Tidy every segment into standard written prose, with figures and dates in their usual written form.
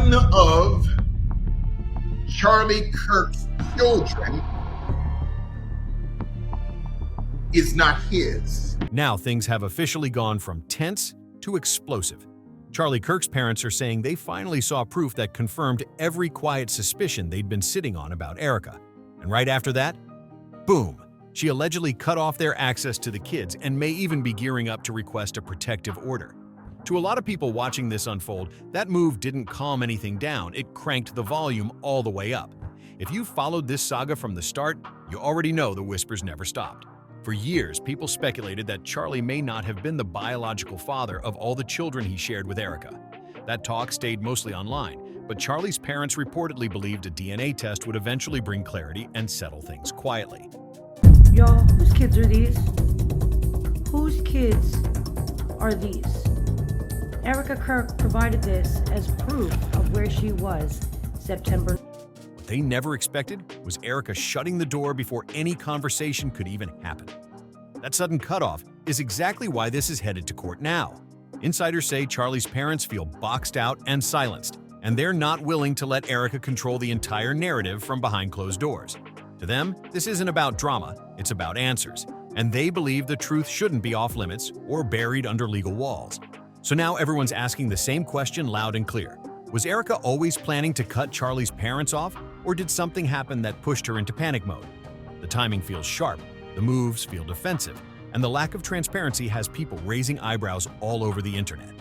one of Charlie Kirk's children is not his. Now things have officially gone from tense to explosive. Charlie Kirk's parents are saying they finally saw proof that confirmed every quiet suspicion they'd been sitting on about Erika. And right after that, boom, she allegedly cut off their access to the kids and may even be gearing up to request a protective order. To a lot of people watching this unfold, that move didn't calm anything down, it cranked the volume all the way up. If you followed this saga from the start, you already know the whispers never stopped. For years, people speculated that Charlie may not have been the biological father of all the children he shared with Erika. That talk stayed mostly online, but Charlie's parents reportedly believed a DNA test would eventually bring clarity and settle things quietly. Y'all, whose kids are these? Whose kids are these? Erika Kirk provided this as proof of where she was September. What they never expected was Erika shutting the door before any conversation could even happen. That sudden cutoff is exactly why this is headed to court now. Insiders say Charlie's parents feel boxed out and silenced, and they're not willing to let Erika control the entire narrative from behind closed doors. To them, this isn't about drama, it's about answers, and they believe the truth shouldn't be off limits or buried under legal walls. So now everyone's asking the same question loud and clear. Was Erika always planning to cut Charlie's parents off, or did something happen that pushed her into panic mode? The timing feels sharp, the moves feel defensive, and the lack of transparency has people raising eyebrows all over the internet.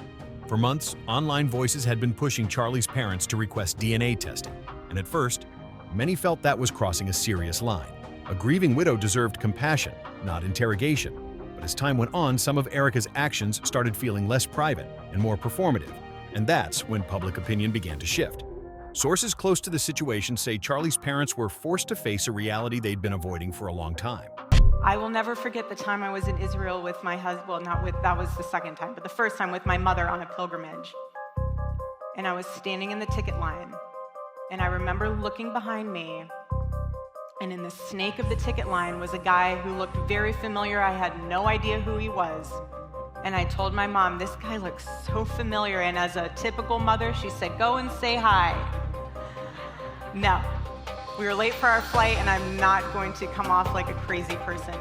For months, online voices had been pushing Charlie's parents to request DNA testing, and at first, many felt that was crossing a serious line. A grieving widow deserved compassion, not interrogation. But as time went on, some of Erika's actions started feeling less private and more performative, and that's when public opinion began to shift. Sources close to the situation say Charlie's parents were forced to face a reality they'd been avoiding for a long time. I will never forget the time I was in Israel with my husband, well, that was the second time, but the first time with my mother on a pilgrimage. And I was standing in the ticket line, and I remember looking behind me, and in the snake of the ticket line was a guy who looked very familiar. I had no idea who he was. And I told my mom, this guy looks so familiar. And as a typical mother, she said, go and say hi. No, we were late for our flight, and I'm not going to come off like a crazy person.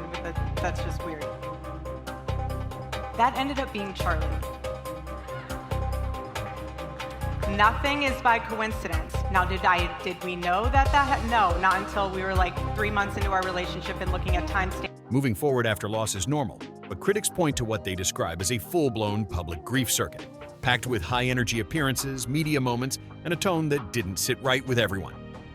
That's just weird. That ended up being Charlie. Nothing is by coincidence. Now, did we know that no, not until we were like 3 months into our relationship and looking at timestamps. Moving forward after loss is normal, but critics point to what they describe as a full-blown public grief circuit, packed with high-energy appearances, media moments, and a tone that didn't sit right with everyone.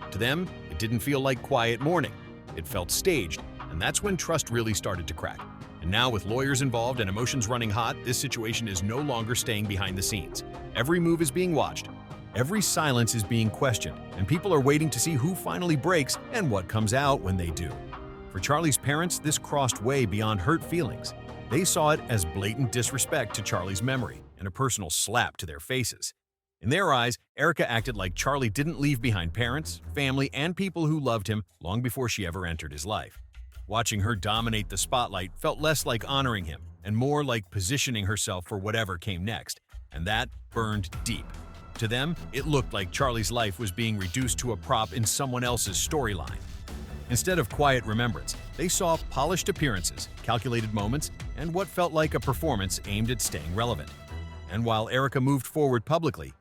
To them, it didn't feel like quiet mourning. It felt staged, and that's when trust really started to crack. And now, with lawyers involved and emotions running hot, this situation is no longer staying behind the scenes. Every move is being watched, every silence is being questioned, and people are waiting to see who finally breaks and what comes out when they do. For Charlie's parents, this crossed way beyond hurt feelings. They saw it as blatant disrespect to Charlie's memory and a personal slap to their faces. In their eyes, Erika acted like Charlie didn't leave behind parents, family, and people who loved him long before she ever entered his life. Watching her dominate the spotlight felt less like honoring him and more like positioning herself for whatever came next, and that burned deep. To them, it looked like Charlie's life was being reduced to a prop in someone else's storyline. Instead of quiet remembrance, they saw polished appearances, calculated moments, and what felt like a performance aimed at staying relevant. And while Erika moved forward publicly,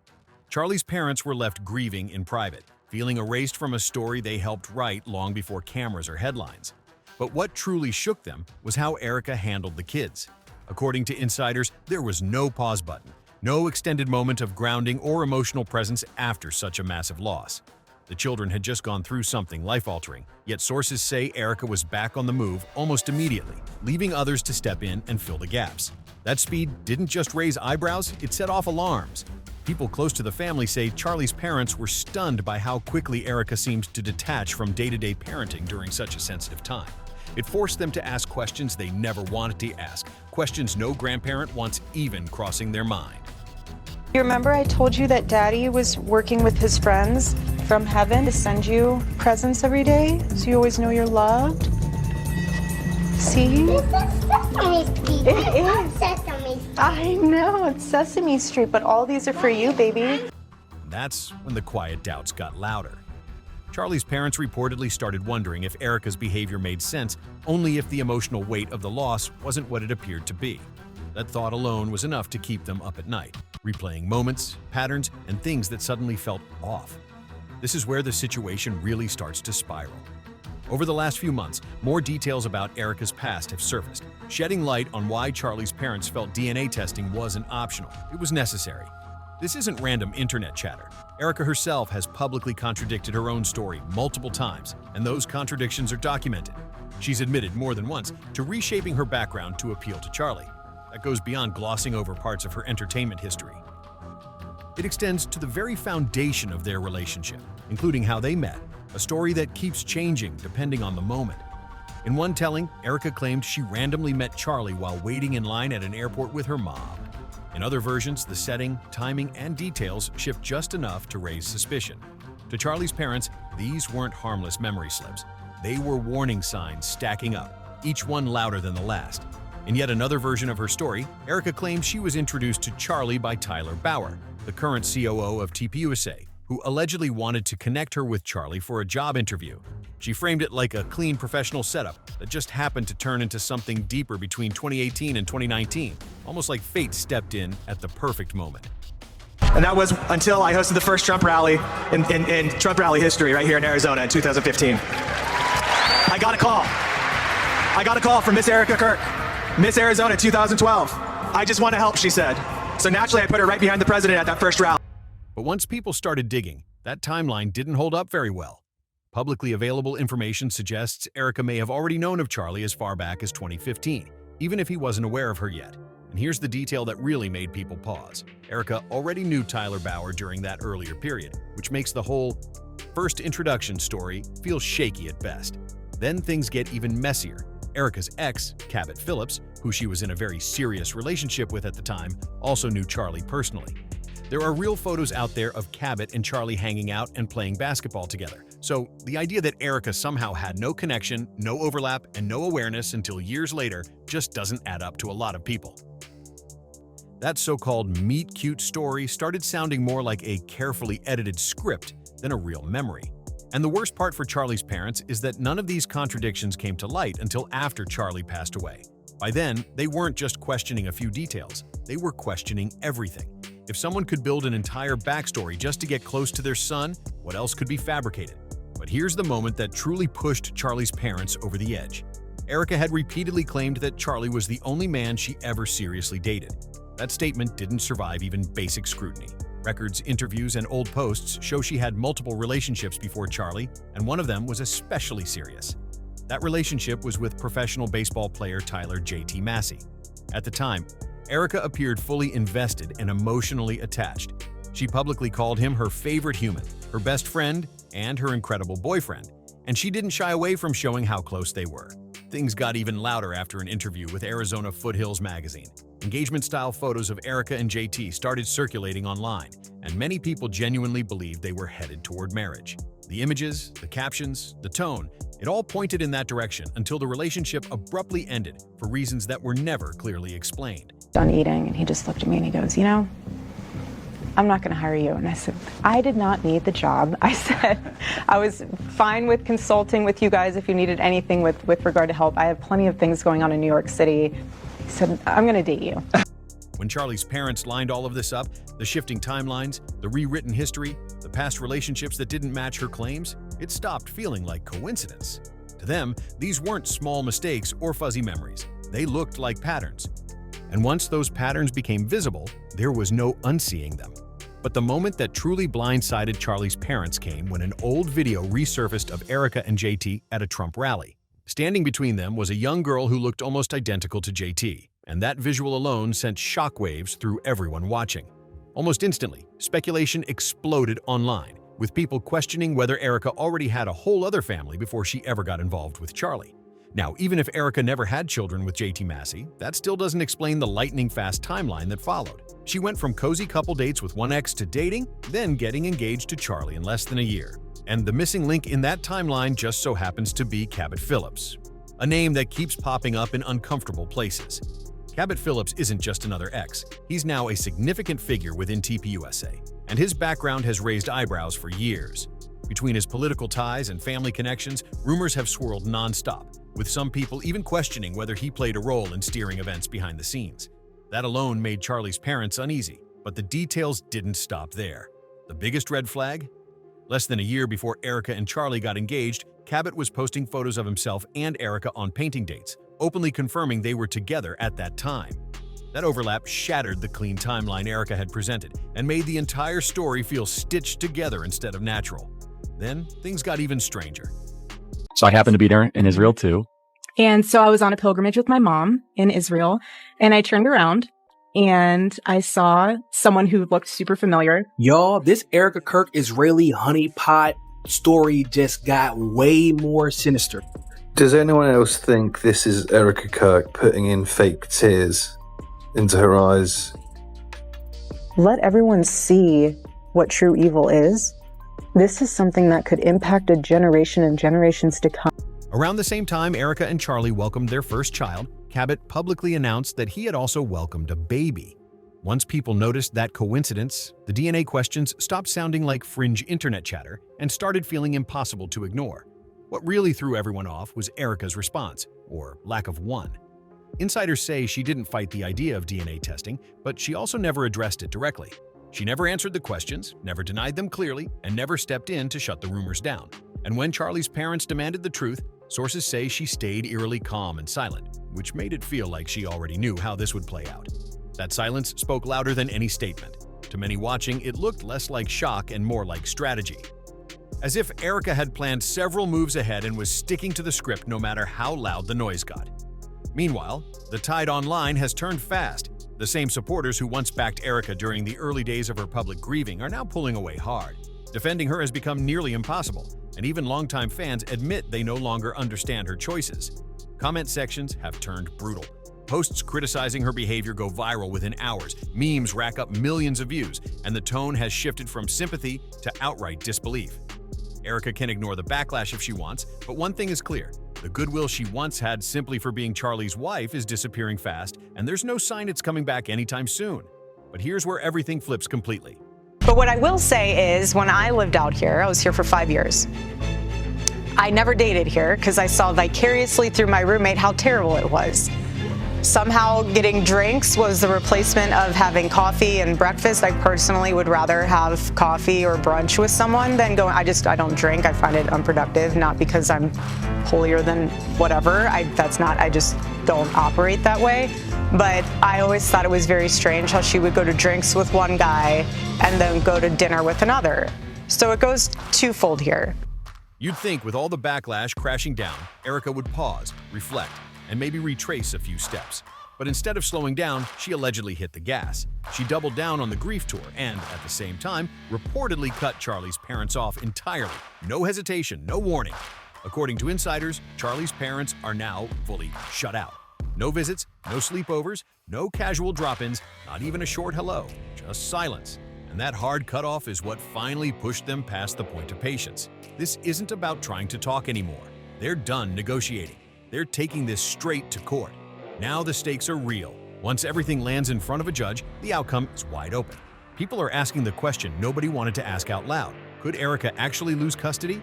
Charlie's parents were left grieving in private, feeling erased from a story they helped write long before cameras or headlines. But what truly shook them was how Erika handled the kids. According to insiders, there was no pause button, no extended moment of grounding or emotional presence after such a massive loss. The children had just gone through something life-altering, yet sources say Erika was back on the move almost immediately, leaving others to step in and fill the gaps. That speed didn't just raise eyebrows, it set off alarms. People close to the family say Charlie's parents were stunned by how quickly Erika seemed to detach from day-to-day parenting during such a sensitive time. It forced them to ask questions they never wanted to ask, questions no grandparent wants even crossing their mind. You remember I told you that Daddy was working with his friends from heaven to send you presents every day, so you always know you're loved? See? This is Sesame Street. It is. Sesame Street. I know, it's Sesame Street, but all these are for you, baby. that's when the quiet doubts got louder. Charlie's parents reportedly started wondering if Erika's behavior made sense only if the emotional weight of the loss wasn't what it appeared to be. That thought alone was enough to keep them up at night, replaying moments, patterns, and things that suddenly felt off. This is where the situation really starts to spiral. Over the last few months, more details about Erika's past have surfaced, shedding light on why Charlie's parents felt DNA testing wasn't optional. It was necessary. This isn't random internet chatter. Erika herself has publicly contradicted her own story multiple times, and those contradictions are documented. She's admitted more than once to reshaping her background to appeal to Charlie. That goes beyond glossing over parts of her entertainment history. It extends to the very foundation of their relationship, including how they met, a story that keeps changing depending on the moment. In one telling, Erika claimed she randomly met Charlie while waiting in line at an airport with her mom. In other versions, the setting, timing, and details shift just enough to raise suspicion. To Charlie's parents, these weren't harmless memory slips. They were warning signs stacking up, each one louder than the last. In yet another version of her story, Erika claimed she was introduced to Charlie by Tyler Bauer, the current COO of TPUSA, who allegedly wanted to connect her with Charlie for a job interview. She framed it like a clean professional setup that just happened to turn into something deeper between 2018 and 2019, almost like fate stepped in at the perfect moment. And that was until I hosted the first Trump rally in Trump rally history right here in Arizona in 2015. I got a call from Miss Erika Kirk, Miss Arizona 2012. I just want to help, she said. So naturally, I put her right behind the president at that first rally. But once people started digging, that timeline didn't hold up very well. Publicly available information suggests Erika may have already known of Charlie as far back as 2015, even if he wasn't aware of her yet. And here's the detail that really made people pause. Erika already knew Tyler Bauer during that earlier period, which makes the whole first introduction story feel shaky at best. Then things get even messier. Erika's ex, Cabot Phillips, who she was in a very serious relationship with at the time, also knew Charlie personally. There are real photos out there of Cabot and Charlie hanging out and playing basketball together. So the idea that Erika somehow had no connection, no overlap, and no awareness until years later just doesn't add up to a lot of people. That so-called meet-cute story started sounding more like a carefully edited script than a real memory. And the worst part for Charlie's parents is that none of these contradictions came to light until after Charlie passed away. By then, they weren't just questioning a few details, they were questioning everything. If someone could build an entire backstory just to get close to their son, what else could be fabricated? But here's the moment that truly pushed Charlie's parents over the edge. Erika had repeatedly claimed that Charlie was the only man she ever seriously dated. That statement didn't survive even basic scrutiny. Records, interviews, and old posts show she had multiple relationships before Charlie, and one of them was especially serious. That relationship was with professional baseball player Tyler J.T. Massey. At the time, Erika appeared fully invested and emotionally attached. She publicly called him her favorite human, her best friend, and her incredible boyfriend, and she didn't shy away from showing how close they were. Things got even louder after an interview with Arizona Foothills magazine. Engagement-style photos of Erika and JT started circulating online, and many people genuinely believed they were headed toward marriage. The images, the captions, the tone, it all pointed in that direction until the relationship abruptly ended for reasons that were never clearly explained. Done eating, and he just looked at me and he goes, you know, I'm not going to hire you. And I said, I did not need the job. I said, I was fine with consulting with you guys if you needed anything with regard to help. I have plenty of things going on in New York City. He said, I'm going to date you. When Charlie's parents lined all of this up, the shifting timelines, the rewritten history, the past relationships that didn't match her claims, it stopped feeling like coincidence. To them, these weren't small mistakes or fuzzy memories. They looked like patterns. And once those patterns became visible, there was no unseeing them. But the moment that truly blindsided Charlie's parents came when an old video resurfaced of Erika and JT at a Trump rally. Standing between them was a young girl who looked almost identical to JT, and that visual alone sent shockwaves through everyone watching. Almost instantly, speculation exploded online, with people questioning whether Erika already had a whole other family before she ever got involved with Charlie. Now, even if Erika never had children with JT Massey, that still doesn't explain the lightning-fast timeline that followed. She went from cozy couple dates with one ex to dating, then getting engaged to Charlie in less than a year. And the missing link in that timeline just so happens to be Cabot Phillips, a name that keeps popping up in uncomfortable places. Cabot Phillips isn't just another ex. He's now a significant figure within TPUSA, and his background has raised eyebrows for years. Between his political ties and family connections, rumors have swirled nonstop, with some people even questioning whether he played a role in steering events behind the scenes. That alone made Charlie's parents uneasy, but the details didn't stop there. The biggest red flag? Less than a year before Erika and Charlie got engaged, Cabot was posting photos of himself and Erika on painting dates, openly confirming they were together at that time. That overlap shattered the clean timeline Erika had presented and made the entire story feel stitched together instead of natural. Then, things got even stranger. So I happened to be there in Israel too. And so I was on a pilgrimage with my mom in Israel, and I turned around and I saw someone who looked super familiar. Y'all, this Erika Kirk Israeli honeypot story just got way more sinister. Does anyone else think this is Erika Kirk putting in fake tears into her eyes? Let everyone see what true evil is. This is something that could impact a generation and generations to come. Around the same time Erika and Charlie welcomed their first child, Cabot publicly announced that he had also welcomed a baby. Once people noticed that coincidence, the DNA questions stopped sounding like fringe internet chatter and started feeling impossible to ignore. What really threw everyone off was Erika's response, or lack of one. Insiders say she didn't fight the idea of DNA testing, but she also never addressed it directly. She never answered the questions, never denied them clearly, and never stepped in to shut the rumors down. And when Charlie's parents demanded the truth, sources say she stayed eerily calm and silent, which made it feel like she already knew how this would play out. That silence spoke louder than any statement. To many watching, it looked less like shock and more like strategy. As if Erika had planned several moves ahead and was sticking to the script no matter how loud the noise got. Meanwhile, the tide online has turned fast. The same supporters who once backed Erika during the early days of her public grieving are now pulling away hard. Defending her has become nearly impossible, and even longtime fans admit they no longer understand her choices. Comment sections have turned brutal. Posts criticizing her behavior go viral within hours, memes rack up millions of views, and the tone has shifted from sympathy to outright disbelief. Erika can ignore the backlash if she wants, but one thing is clear. The goodwill she once had simply for being Charlie's wife is disappearing fast, and there's no sign it's coming back anytime soon. But here's where everything flips completely. But what I will say is, when I lived out here, I was here for 5 years. I never dated here because I saw vicariously through my roommate how terrible it was. Somehow getting drinks was the replacement of having coffee and breakfast. I personally would rather have coffee or brunch with someone than going, I don't drink. I find it unproductive, not because I'm holier than whatever. I just don't operate that way. But I always thought it was very strange how she would go to drinks with one guy and then go to dinner with another. So it goes twofold here. You'd think with all the backlash crashing down, Erika would pause, reflect, and maybe retrace a few steps. But instead of slowing down, she allegedly hit the gas. She doubled down on the grief tour and, at the same time, reportedly cut Charlie's parents off entirely. No hesitation, no warning. According to insiders, Charlie's parents are now fully shut out. No visits, no sleepovers, no casual drop-ins, not even a short hello, just silence. And that hard cutoff is what finally pushed them past the point of patience. This isn't about trying to talk anymore. They're done negotiating. They're taking this straight to court. Now the stakes are real. Once everything lands in front of a judge, the outcome is wide open. People are asking the question nobody wanted to ask out loud. Could Erika actually lose custody?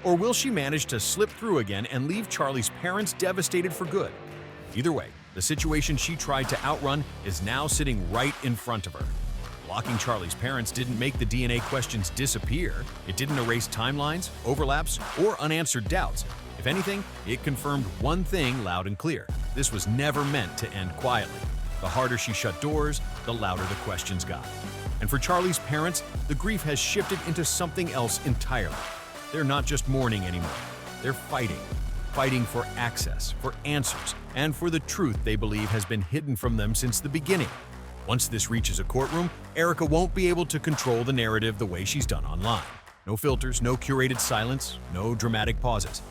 Or will she manage to slip through again and leave Charlie's parents devastated for good? Either way, the situation she tried to outrun is now sitting right in front of her. Blocking Charlie's parents didn't make the DNA questions disappear. It didn't erase timelines, overlaps, or unanswered doubts. If anything, it confirmed one thing loud and clear. This was never meant to end quietly. The harder she shut doors, the louder the questions got. And for Charlie's parents, the grief has shifted into something else entirely. They're not just mourning anymore. They're fighting. Fighting for access, for answers, and for the truth they believe has been hidden from them since the beginning. Once this reaches a courtroom, Erika won't be able to control the narrative the way she's done online. No filters, no curated silence, no dramatic pauses.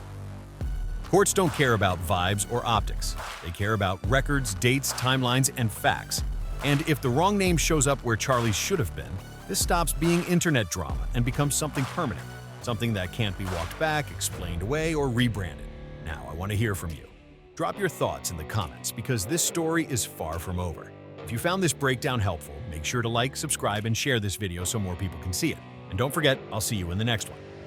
Courts don't care about vibes or optics. They care about records, dates, timelines, and facts. And if the wrong name shows up where Charlie should have been, this stops being internet drama and becomes something permanent, something that can't be walked back, explained away, or rebranded. Now, I want to hear from you. Drop your thoughts in the comments because this story is far from over. If you found this breakdown helpful, make sure to like, subscribe, and share this video so more people can see it. And don't forget, I'll see you in the next one.